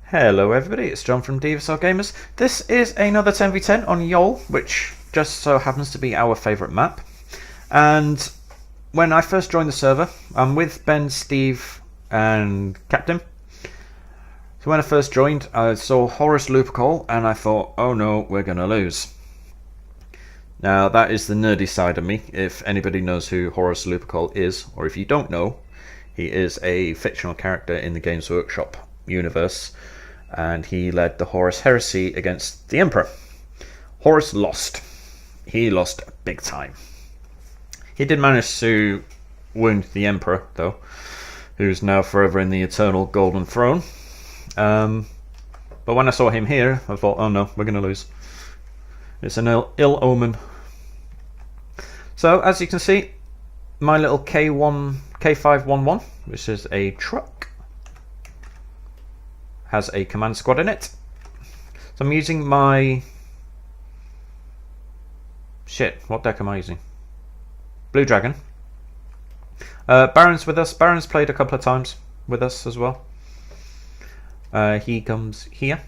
Hello everybody, it's John from Devious Wargamers. This is another 10v10 on Yol, which just so happens to be our favourite map. And when I first joined the server, I'm with Ben, Steve and Captain. So when I first joined, I saw Horus Lupercal and I thought, oh no, we're going to lose. Now that is the nerdy side of me, if anybody knows who Horus Lupercal is, or if you don't know, he is a fictional character in the Games Workshop universe, and he led the Horus Heresy against the Emperor. Horus lost. He lost big time. He did manage to wound the Emperor, though, who's now forever in the eternal Golden Throne. But when I saw him here, I thought, oh no, we're going to lose. It's an ill omen. So, as you can see, my little K511, which is a truck, has a command squad in it. So I'm using my... Shit, what deck am I using? Blue Dragon. Baron's with us. Baron's played a couple of times with us as well. He comes here.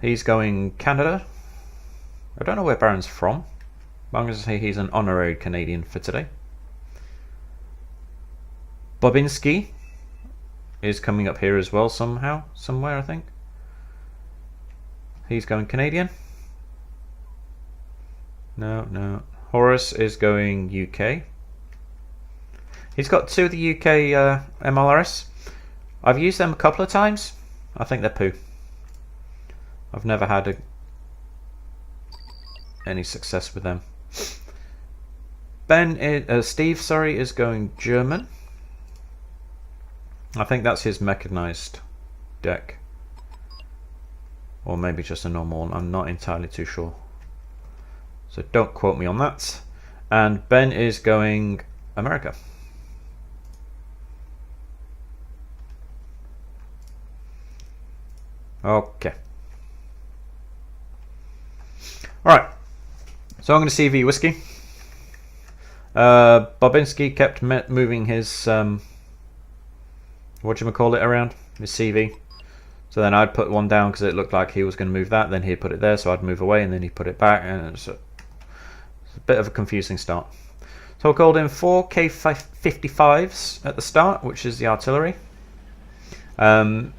He's going Canada. I don't know where Baron's from, but I'm going to say he's an honorary Canadian for today. Bobinski is coming up here as well somewhere I think. He's going Canadian. No. Horus is going UK. He's got two of the UK MLRS. I've used them a couple of times. I think they're poo. I've never had any success with them. Steve is going German. I think that's his mechanized deck, or maybe just a normal one. I'm not entirely too sure, so don't quote me on that. And Ben is going America. Okay. Alright, so I'm going to CV Whiskey. Bobinski kept moving his whatchamacallit around, his CV. So then I'd put one down because it looked like he was going to move that, then he'd put it there, so I'd move away and then he'd put it back, and it's a bit of a confusing start. So I called in 4 K55s at the start, which is the artillery. I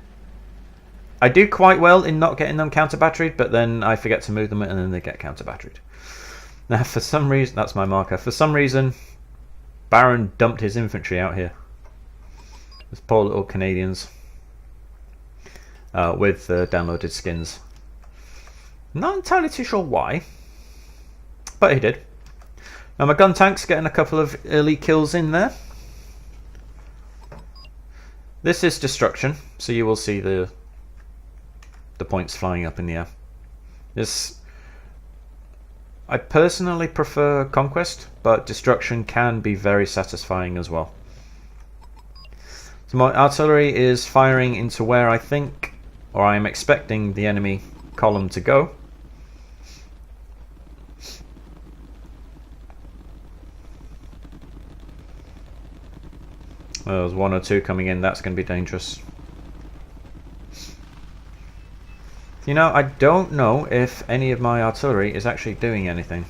do quite well in not getting them counter-batteried, but then I forget to move them and then they get counter-batteried. Now for some reason, that's my marker, for some reason Baron dumped his infantry out here. Those poor little Canadians with downloaded skins. Not entirely too sure why, but he did. Now my gun tank's getting a couple of early kills in there. This is destruction, so you will see the points flying up in the air. I personally prefer conquest, but destruction can be very satisfying as well. So my artillery is firing into where I think, or I am expecting, the enemy column to go. Well, there's one or two coming in, that's going to be dangerous. You know, I don't know if any of my artillery is actually doing anything.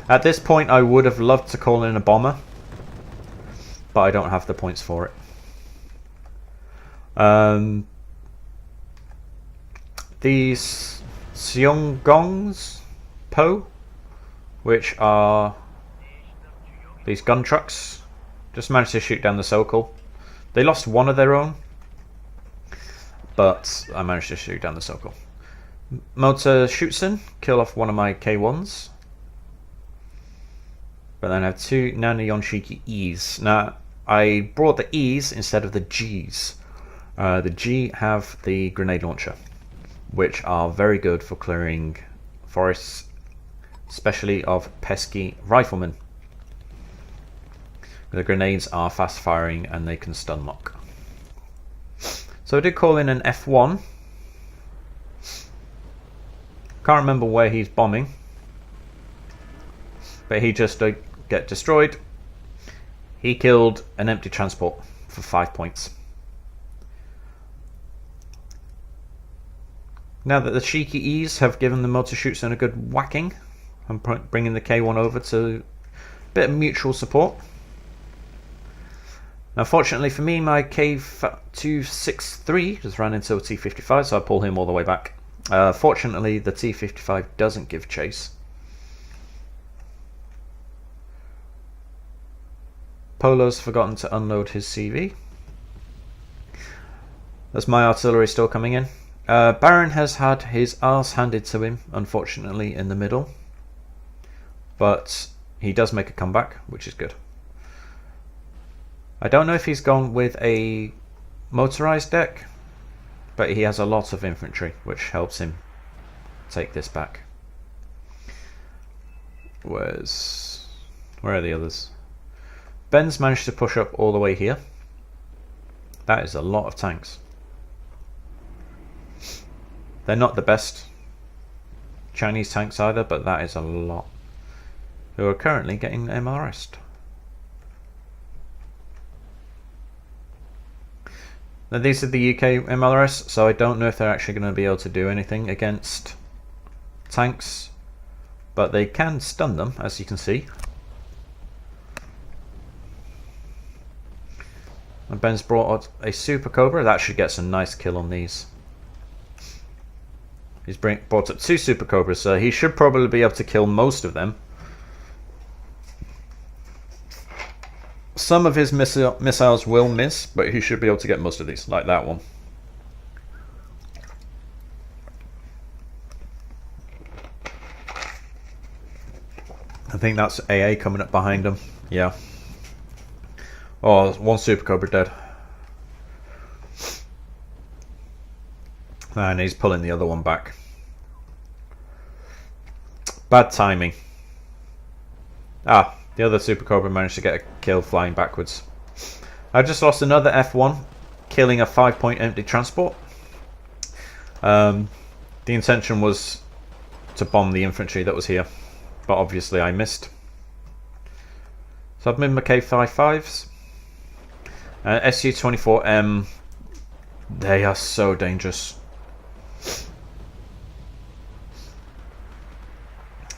At this point I would have loved to call in a bomber, but I don't have the points for it. These Seonggongs Po, which are these gun trucks, just managed to shoot down the Sokol. They lost one of their own, but I managed to shoot down the Sokol. Motor Schutzen, kill off one of my K1s. But then I have two Nanayonshiki E's. Now, I brought the E's instead of the G's. The G have the grenade launcher, which are very good for clearing forests, especially of pesky riflemen. The grenades are fast firing and they can stun lock. So I did call in an F1. Can't remember where he's bombing, but he just get destroyed. He killed an empty transport for 5 points. Now that the cheeky E's have given the motor shoots a good whacking, I'm bringing the K1 over to a bit of mutual support. Now fortunately for me, my K263 just ran into a T55, so I pull him all the way back. Fortunately the T55 doesn't give chase. Polo's forgotten to unload his CV. That's my artillery still coming in. Baron has had his arse handed to him, unfortunately, in the middle. But he does make a comeback, which is good. I don't know if he's gone with a motorized deck, but he has a lot of infantry, which helps him take this back. Where are the others? Ben's managed to push up all the way here. That is a lot of tanks. They're not the best Chinese tanks either, but that is a lot. Who are currently getting MRS'd. Now these are the UK MLRS, so I don't know if they're actually going to be able to do anything against tanks, but they can stun them, as you can see. And Ben's brought out a Super Cobra. That should get some nice kill on these. He's brought up 2 Super Cobras, so he should probably be able to kill most of them. Some of his missiles will miss, but he should be able to get most of these, like that one. I think that's AA coming up behind him. Yeah. Oh, 1 Super Cobra dead. And he's pulling the other one back. Bad timing. Ah, the other Super Cobra managed to get a kill flying backwards. I just lost another F1, killing a 5-point empty transport. The intention was to bomb the infantry that was here, but obviously I missed. So I've moved my K55s. SU-24M, they are so dangerous.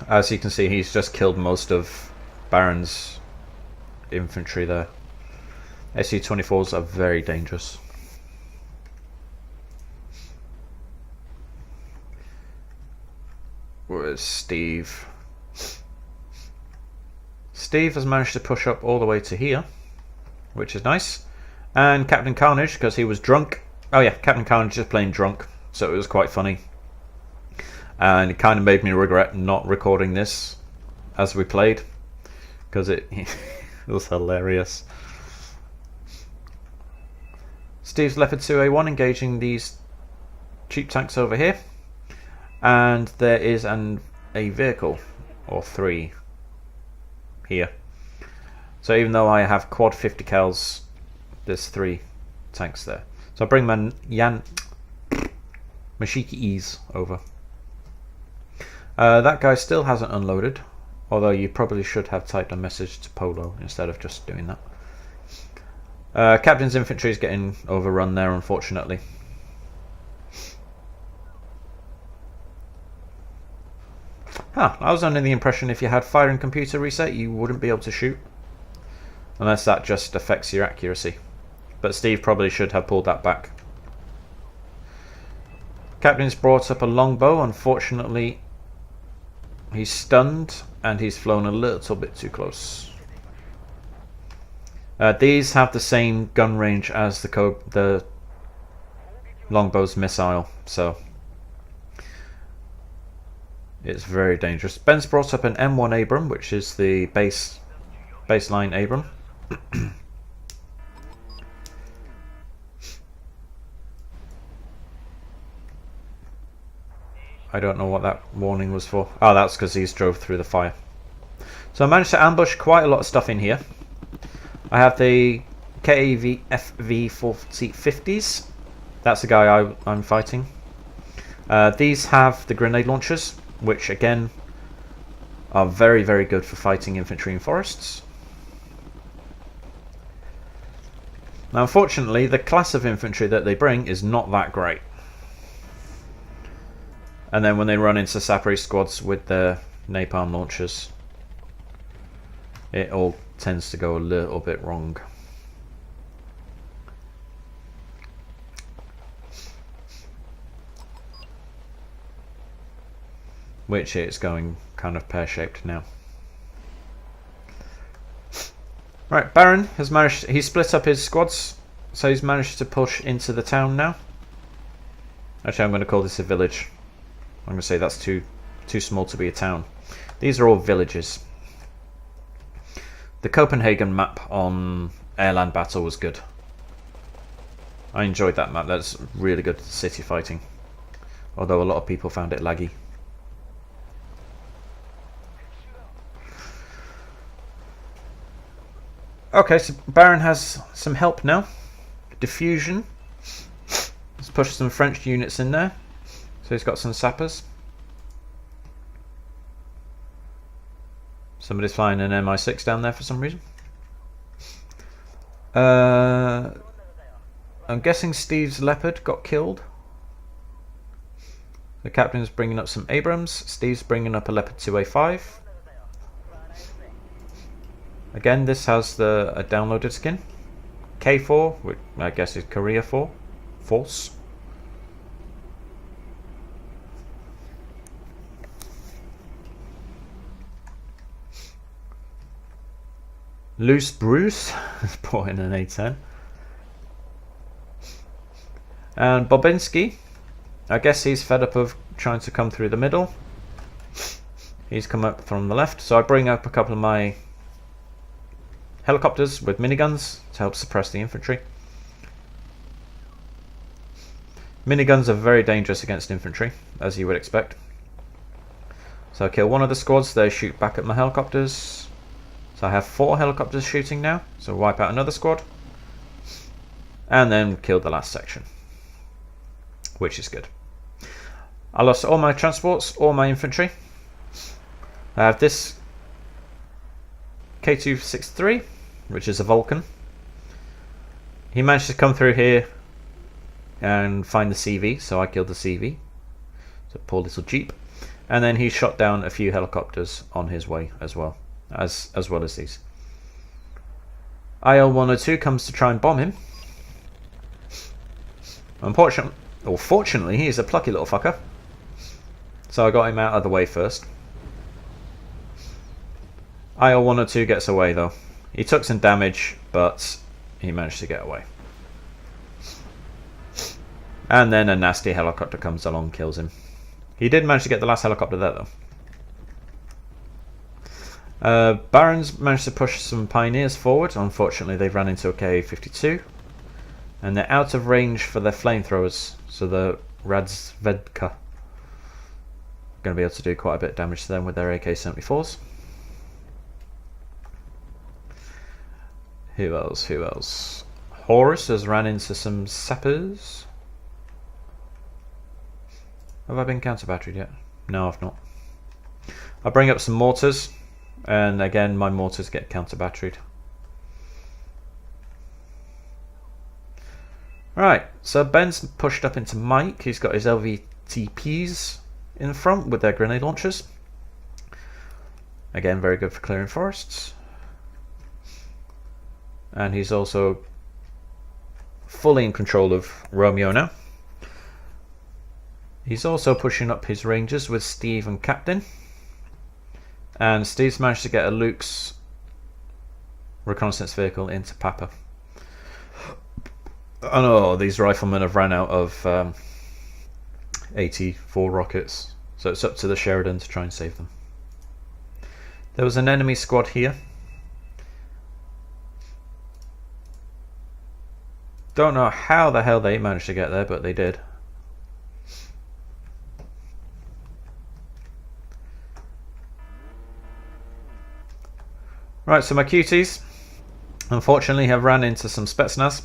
As you can see, he's just killed most of Baron's infantry there. SU-24s are very dangerous. Where's Steve? Steve has managed to push up all the way to here, which is nice. And Captain Carnage, because he was drunk. Oh yeah, Captain Carnage is playing drunk, so it was quite funny. And it kind of made me regret not recording this as we played, because it was hilarious. Steve's Leopard 2A1 engaging these cheap tanks over here, and there is a vehicle or 3 here. So even though I have quad 50 cals, there's 3 tanks there. So I bring my Mashiki E's over. That guy still hasn't unloaded, although you probably should have typed a message to Polo instead of just doing that. Captain's infantry is getting overrun there, unfortunately. I was under the impression if you had fire and computer reset you wouldn't be able to shoot, unless that just affects your accuracy. But Steve probably should have pulled that back. Captain's brought up a longbow. Unfortunately, he's stunned and he's flown a little bit too close. These have the same gun range as the longbow's missile, so it's very dangerous. Ben's brought up an M1 Abram, which is the baseline Abram. I don't know what that warning was for. Oh, that's because he's drove through the fire. So I managed to ambush quite a lot of stuff in here. I have the KAV FV4050s. That's the guy I'm fighting. These have the grenade launchers, which again are very, very good for fighting infantry in forests. Now, unfortunately, the class of infantry that they bring is not that great. And then when they run into sappery squads with their napalm launchers, it all tends to go a little bit wrong. Which it's going kind of pear-shaped now. Right, Baron has managed, he split up his squads, so he's managed to push into the town now. Actually, I'm going to call this a village. I'm going to say that's too small to be a town. These are all villages. The Copenhagen map on Airland Battle was good. I enjoyed that map. That's really good city fighting. Although a lot of people found it laggy. Okay, so Baron has some help now. Diffusion. Let's push some French units in there. So he's got some sappers. Somebody's flying an Mi-6 down there for some reason. I'm guessing Steve's Leopard got killed. The captain's bringing up some Abrams. Steve's bringing up a Leopard 2A5. Again, this has a downloaded skin. K4, which I guess is Korea 4. Force. Loose Bruce is brought in an A10. And Bobinski, I guess he's fed up of trying to come through the middle. He's come up from the left, so I bring up a couple of my helicopters with miniguns to help suppress the infantry. Miniguns are very dangerous against infantry, as you would expect. So I kill one of the squads, they shoot back at my helicopters. So I have 4 helicopters shooting now, so wipe out another squad. And then kill the last section, which is good. I lost all my transports, all my infantry. I have this K263, which is a Vulcan. He managed to come through here and find the CV, so I killed the CV. So poor little Jeep. And then he shot down a few helicopters on his way as well as these. IL-102 comes to try and bomb him. Fortunately, he's a plucky little fucker. So I got him out of the way first. IL-102 gets away though. He took some damage, but he managed to get away. And then a nasty helicopter comes along, kills him. He did manage to get the last helicopter there though. Barons managed to push some pioneers forward. Unfortunately, they ran into a Ka-52. And they're out of range for their flamethrowers. So the Radzvedka going to be able to do quite a bit of damage to them with their AK-74s. Who else? Who else? Horus has ran into some sappers. Have I been counter-batteried yet? No, I've not. I'll bring up some mortars. And again, my mortars get counter-batteried. Right, so Ben's pushed up into Mike. He's got his LVTPs in front with their grenade launchers. Again, very good for clearing forests. And he's also fully in control of Romeo now. He's also pushing up his rangers with Steve and Captain. And Steve's managed to get a Luke's reconnaissance vehicle into Papa. Oh no, these riflemen have ran out of 84 rockets. So it's up to the Sheridan to try and save them. There was an enemy squad here. Don't know how the hell they managed to get there, but they did. Right, so my cuties unfortunately have ran into some Spetsnaz.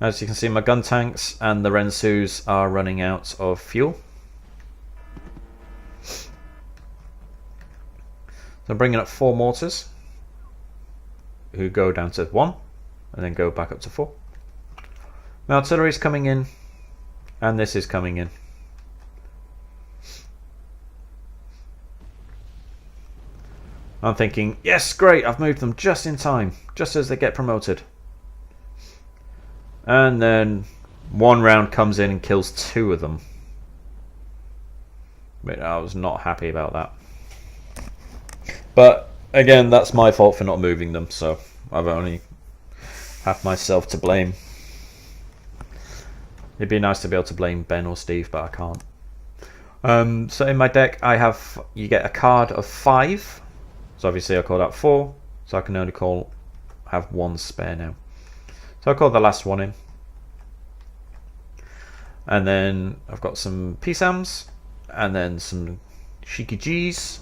As you can see, my gun tanks and the Rensus are running out of fuel. So I'm bringing up 4 mortars. who go down to 1 and then go back up to 4. My artillery is coming in, and this is coming in. I'm thinking, yes, great, I've moved them just in time, just as they get promoted. And then one round comes in and kills 2 of them. But I was not happy about that. But again, that's my fault for not moving them, so I've only have myself to blame. It'd be nice to be able to blame Ben or Steve, but I can't. So in my deck, you get a card of 5. So obviously I called out 4, so I can only have 1 spare now. So I called the last one in. And then I've got some PSAMs, and then some Shikijis,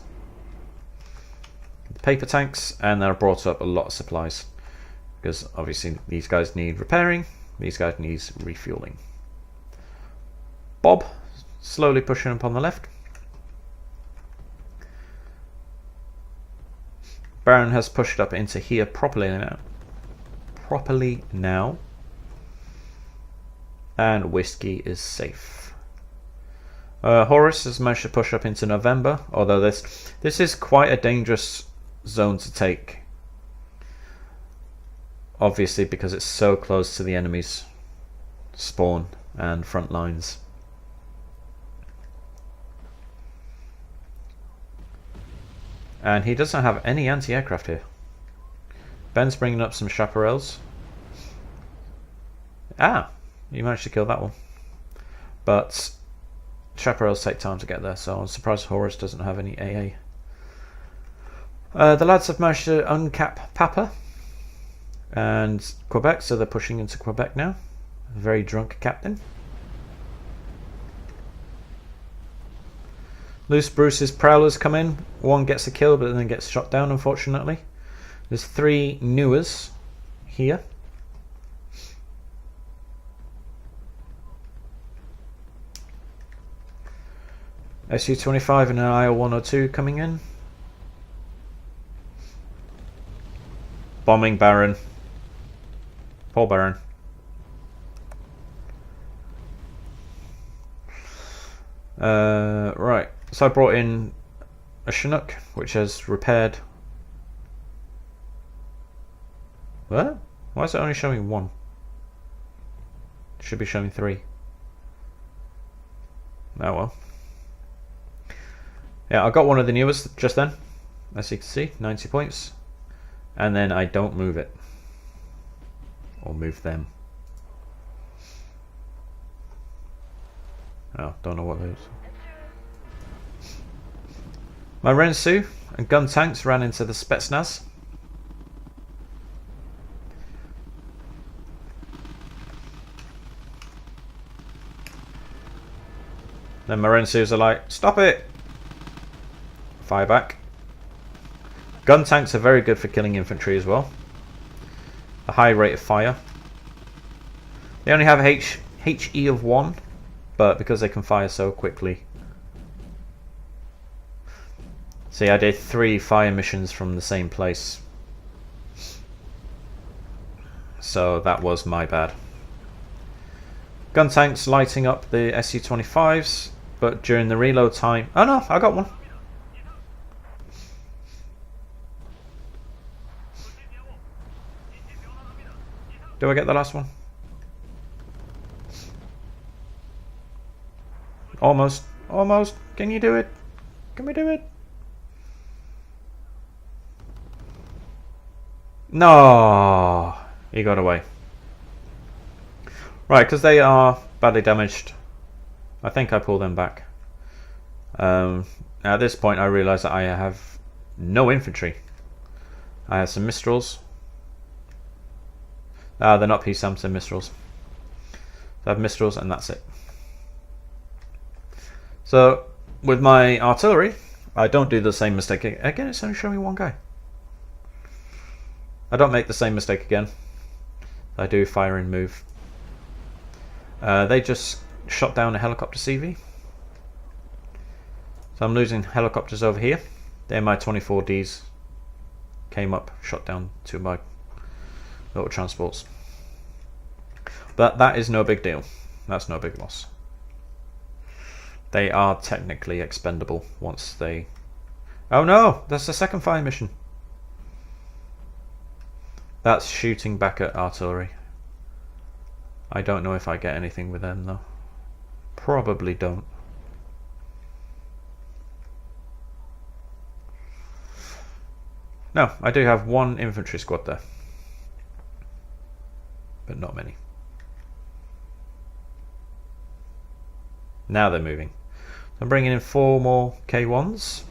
paper tanks, and then I brought up a lot of supplies. Because obviously these guys need repairing, these guys need refueling. Bob, slowly pushing up on the left. Baron has pushed up into here properly now. And Whiskey is safe. Horus has managed to push up into November, although this is quite a dangerous zone to take. Obviously because it's so close to the enemy's spawn and front lines. And he doesn't have any anti-aircraft here. Ben's bringing up some chaparrals. Ah, you managed to kill that one. But chaparrals take time to get there, so I'm surprised Horus doesn't have any AA. The lads have managed to uncap Papa and Quebec, so they're pushing into Quebec now. A very drunk captain. Loose Bruce's prowlers come in. One gets a kill, but then gets shot down, unfortunately. There's 3 Newers here. SU-25 and an IL-102 coming in. Bombing Baron. Poor Baron. Right. So I brought in a Chinook, which has repaired. What? Why is it only showing 1? It should be showing 3. Oh well. Yeah, I got one of the newest just then, as you can see, 90 points. And then I don't move it. Or move them. Oh, don't know what those. My Rensu and gun tanks ran into the Spetsnaz. Then my Rensus are like, stop it! Fire back. Gun tanks are very good for killing infantry as well. A high rate of fire. They only have HE of 1, but because they can fire so quickly. See, I did 3 fire missions from the same place. So that was my bad. Gun tanks lighting up the SU-25s, but during the reload time... Oh no, I got one. Do I get the last one? Almost. Almost. Can you do it? Can we do it? No, he got away. Right, because they are badly damaged. I think I pull them back. At this point I realise that I have no infantry. I have some Mistrals. They're not PSAMs, they're Mistrals. So I have Mistrals and that's it. So with my artillery, I don't do the same mistake again. It's only showing 1 guy. I don't make the same mistake again. I do fire and move. They just shot down a helicopter CV. So I'm losing helicopters over here. They're my 24Ds. Came up, shot down 2 of my little transports. But that is no big deal. That's no big loss. They are technically expendable once they... Oh no! That's the second fire mission. That's shooting back at artillery. I don't know if I get anything with them though. Probably don't. No, I do have one infantry squad there. But not many. Now they're moving. I'm bringing in 4 more K1s.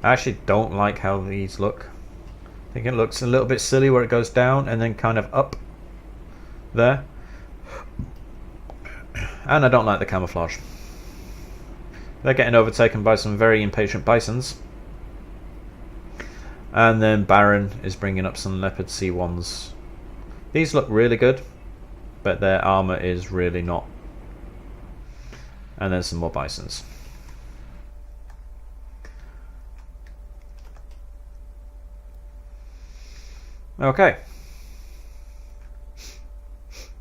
I actually don't like how these look. I think it looks a little bit silly where it goes down and then kind of up there. And I don't like the camouflage. They're getting overtaken by some very impatient bisons. And then Baron is bringing up some Leopard C1s. These look really good, but their armor is really not. And then some more bisons. Okay.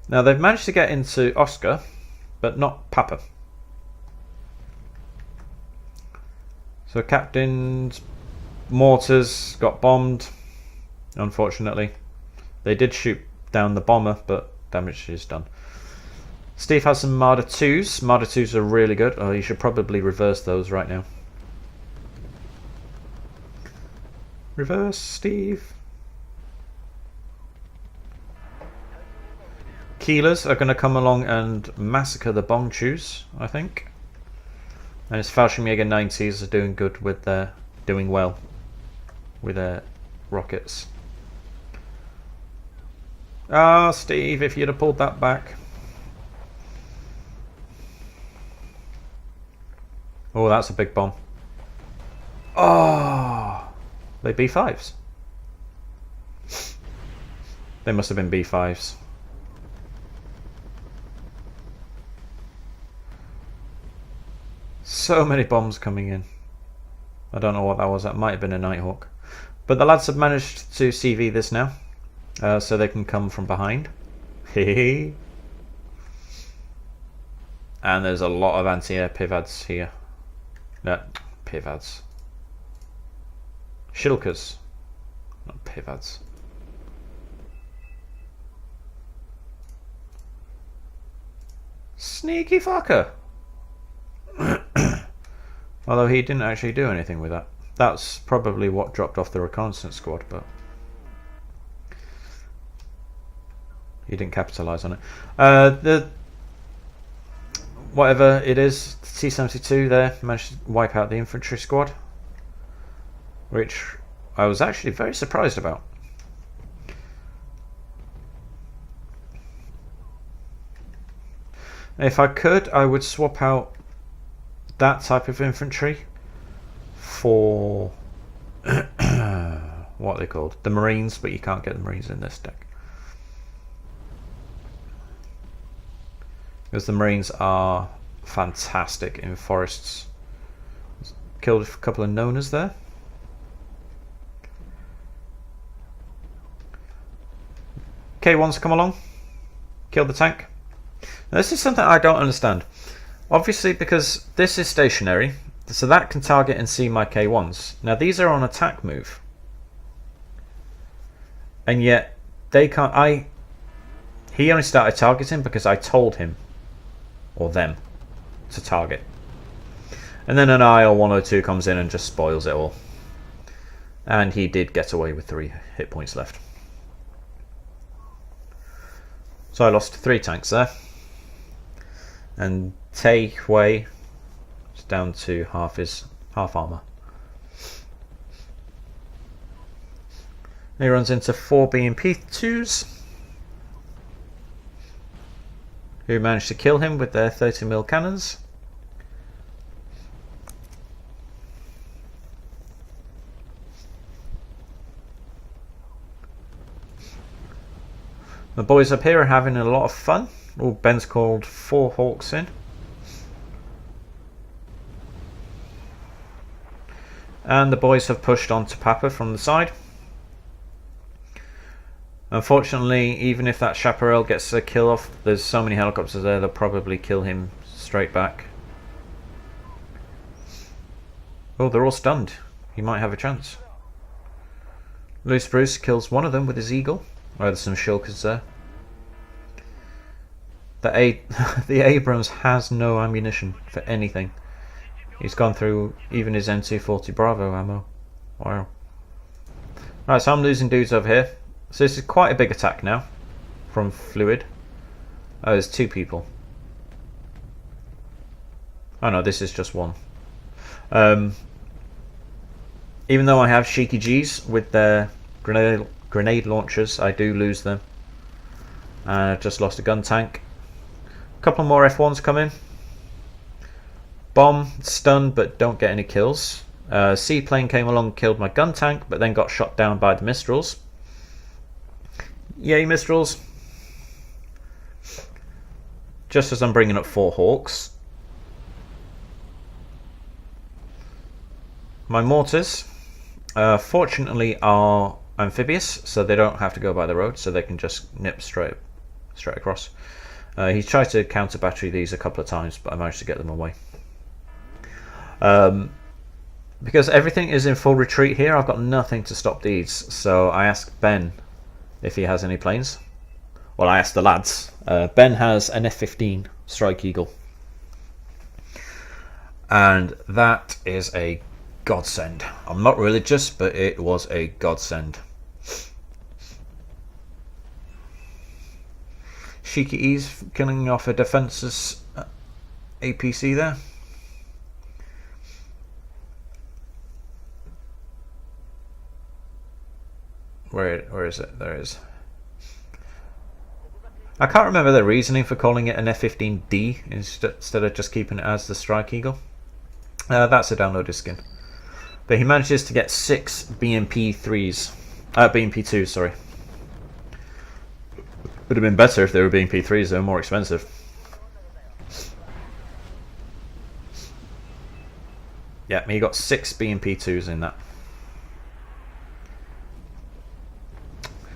Now they've managed to get into Oscar, but not Papa. So Captain's mortars got bombed, unfortunately. They did shoot down the bomber, but damage is done. Steve has some Marder 2s. Marder 2s are really good. Oh, you should probably reverse those right now. Reverse, Steve. Keelers are going to come along and massacre the Bongchus, I think. And his Fallschirmjäger 90s are doing good with their... doing well with their rockets. Ah, Steve, if you'd have pulled that back. Oh, that's a big bomb. Oh, they B5s. They must have been B5s. So many bombs coming in. I don't know what that was. That might have been a Nighthawk. But the lads have managed to CV this now. So they can come from behind. And there's a lot of anti-air pivads here. No, pivads. Shilkas. Not pivads. Sneaky fucker. Although he didn't actually do anything with that. That's probably what dropped off the reconnaissance squad, but he didn't capitalise on it. The whatever it is, T-72 there managed to wipe out the infantry squad, which I was actually very surprised about. If I could, I would swap out that type of infantry for what are they called? The Marines, but you can't get the Marines in this deck. Because the Marines are fantastic in forests. Killed a couple of Nonas there. K1's come along. Killed the tank. Now, this is something I don't understand. Obviously, because this is stationary, so that can target and see my K1s. Now, these are on attack move. And yet, they can't... He only started targeting because I told him, or them, to target. And then an IL-102 comes in and just spoils it all. And he did get away with 3 hit points left. So I lost 3 tanks there. And Tay Hui is down to half armor. He runs into 4 BMP2s, who managed to kill him with their 30mm cannons. The boys up here are having a lot of fun. Oh, Ben's called 4 Hawks in. And the boys have pushed on to Papa from the side. Unfortunately, even if that chaparral gets a kill off, there's so many helicopters there, they'll probably kill him straight back. Oh, they're all stunned. He might have a chance. Loose Bruce kills one of them with his eagle. Oh, there's some shulkers there. The Abrams has no ammunition for anything. He's gone through even his M240 Bravo ammo. Wow. Right, so I'm losing dudes over here. So this is quite a big attack now from Fluid. Oh, there's two people. Oh no, this is just one. Even though I have Sheiky G's with their grenade launchers, I do lose them. And I've just lost a gun tank. A couple more F1s come in. Bomb, stunned, but don't get any kills. Seaplane came along, killed my gun tank, but then got shot down by the Mistrals. Yay, Mistrals. Just as I'm bringing up 4 Hawks. My mortars, fortunately, are amphibious, so they don't have to go by the road, so they can just nip straight across. He's tried to counter battery these a couple of times, but I managed to get them away. Because everything is in full retreat here, I've got nothing to stop these. So I asked Ben if he has any planes. Well, I asked the lads. Ben has an F-15 Strike Eagle. And that is a godsend. I'm not religious, but it was a godsend. Sheiky E's killing off a defenseless APC there. Where is it? There it is. I can't remember the reasoning for calling it an F-15D instead of just keeping it as the Strike Eagle. That's a downloaded skin. But he manages to get 6 BMP3s. BMP2s, sorry. Would have been better if they were BMP3s, they were more expensive. Yeah, he got 6 BMP2s in that.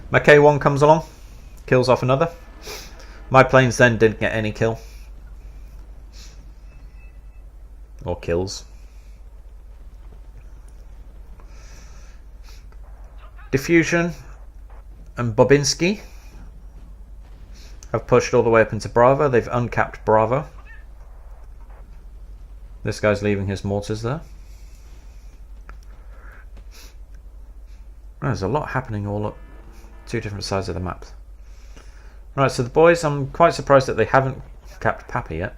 My K1 comes along, kills off another. My planes then didn't get any kill. Or kills. Diffusion and Bobinski have pushed all the way up into Bravo. They've uncapped Bravo. This guy's leaving his mortars there. There's a lot happening all up 2 different sides of the map. Right, so the boys, I'm quite surprised that they haven't capped Pappy yet.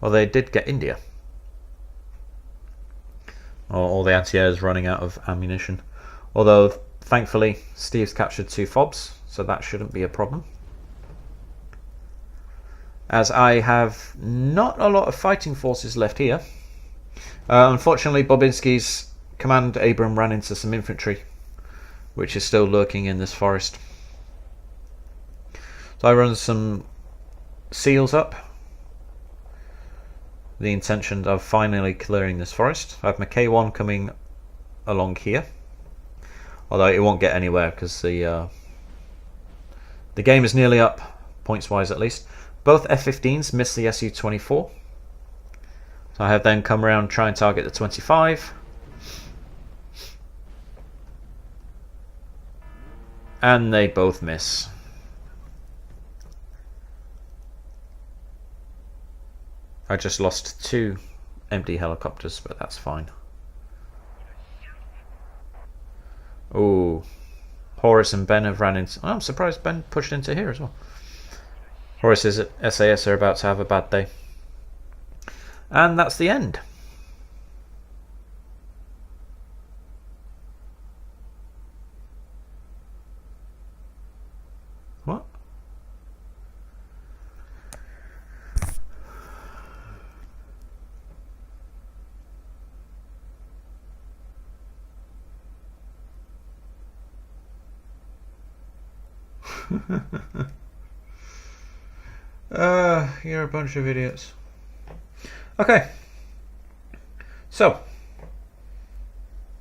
Well, they did get India. All the anti-air's running out of ammunition. Although, thankfully, Steve's captured 2 FOBs, so that shouldn't be a problem. As I have not a lot of fighting forces left here. Unfortunately, Bobinski's command Abram ran into some infantry, which is still lurking in this forest. So I run some seals up. The intention of finally clearing this forest. I have my K1 coming along here. Although it won't get anywhere because the game is nearly up, points wise at least. Both F-15s miss the Su-24. So I have then come around, try and target the 25. And they both miss. I just lost 2 empty helicopters, but that's fine. Oh, Horace and Ben have ran into... Oh, I'm surprised Ben pushed into here as well. Horace's SAS are about to have a bad day. And that's the end. What? You're a bunch of idiots. Okay. So,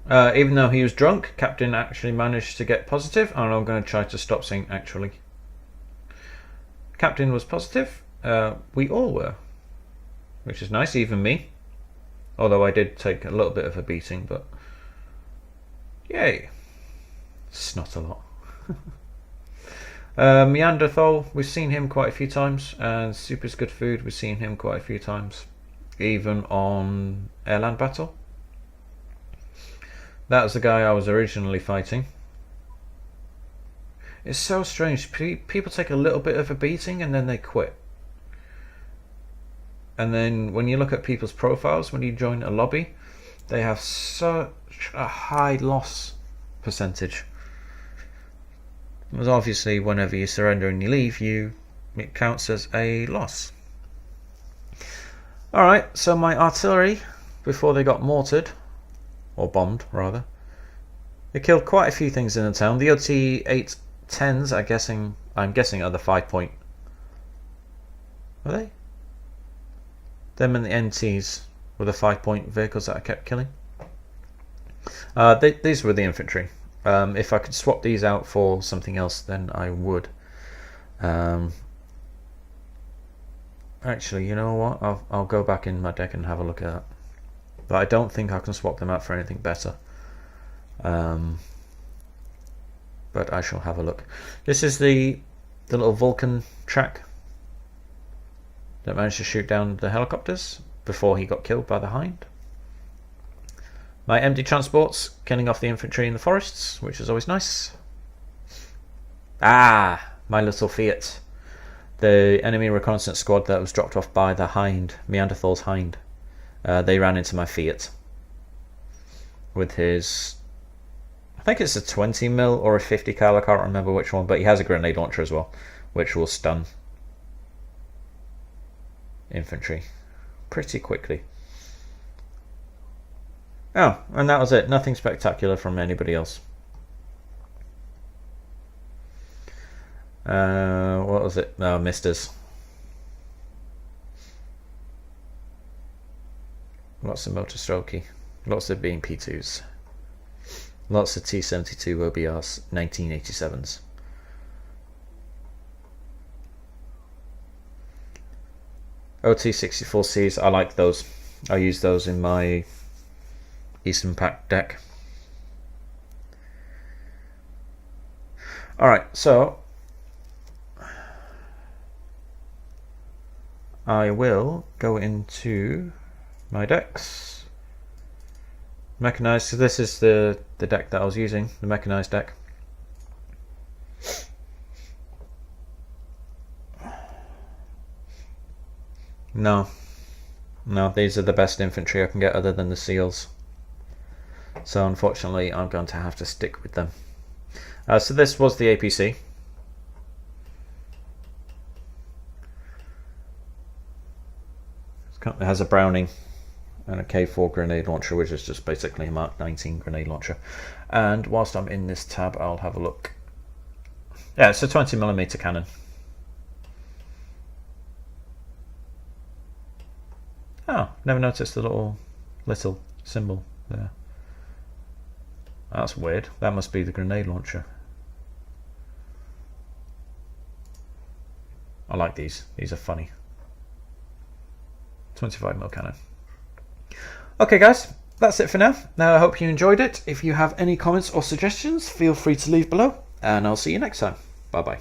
Even though he was drunk, Captain actually managed to get positive, and I'm going to try to stop saying actually. Captain was positive. We all were, which is nice, even me. Although I did take a little bit of a beating, but yay. It's not a lot. Neanderthal, we've seen him quite a few times, and Super's Good Food, we've seen him quite a few times, even on Airland Battle. That was the guy I was originally fighting. It's so strange. People take a little bit of a beating and then they quit. And then when you look at people's profiles when you join a lobby, they have such a high loss percentage. Because obviously whenever you surrender and you leave, it counts as a loss. Alright, so my artillery, before they got mortared, or bombed rather, they killed quite a few things in the town. The OT-810s, I'm guessing are the 5-point. Were they? Them and the NTs were the 5-point vehicles that I kept killing. These were the infantry. If I could swap these out for something else, then I would. Actually, you know what? I'll go back in my deck and have a look at that. But I don't think I can swap them out for anything better. But I shall have a look. This is the little Vulcan track that managed to shoot down the helicopters before he got killed by the Hind. My empty transports killing off the infantry in the forests, which is always nice. Ah, my little Fiat. The enemy reconnaissance squad that was dropped off by the Hind, Neanderthal's Hind. They ran into my Fiat with his, I think it's a 20mm or a 50 cal, I can't remember which one, but he has a grenade launcher as well, which will stun infantry pretty quickly. Oh, and that was it. Nothing spectacular from anybody else. What was it? Oh, misters. Lots of motor strokey. Lots of BMP2s. Lots of T-72 OBRs 1987s. OT-64Cs, I like those. I use those in my Eastern Pack deck. Alright, so I will go into my decks. Mechanized, so this is the deck that I was using, the mechanized deck. No, these are the best infantry I can get other than the SEALs. So unfortunately I'm going to have to stick with them. So this was the APC. It has a Browning and a K4 grenade launcher, which is just basically a Mark 19 grenade launcher. And whilst I'm in this tab, I'll have a look. Yeah, it's a 20mm cannon. Oh, never noticed the little symbol there. That's weird. That must be the grenade launcher. I like these. These are funny. 25mm cannon. Okay guys, that's it for now. Now I hope you enjoyed it. If you have any comments or suggestions, feel free to leave below, and I'll see you next time. Bye bye.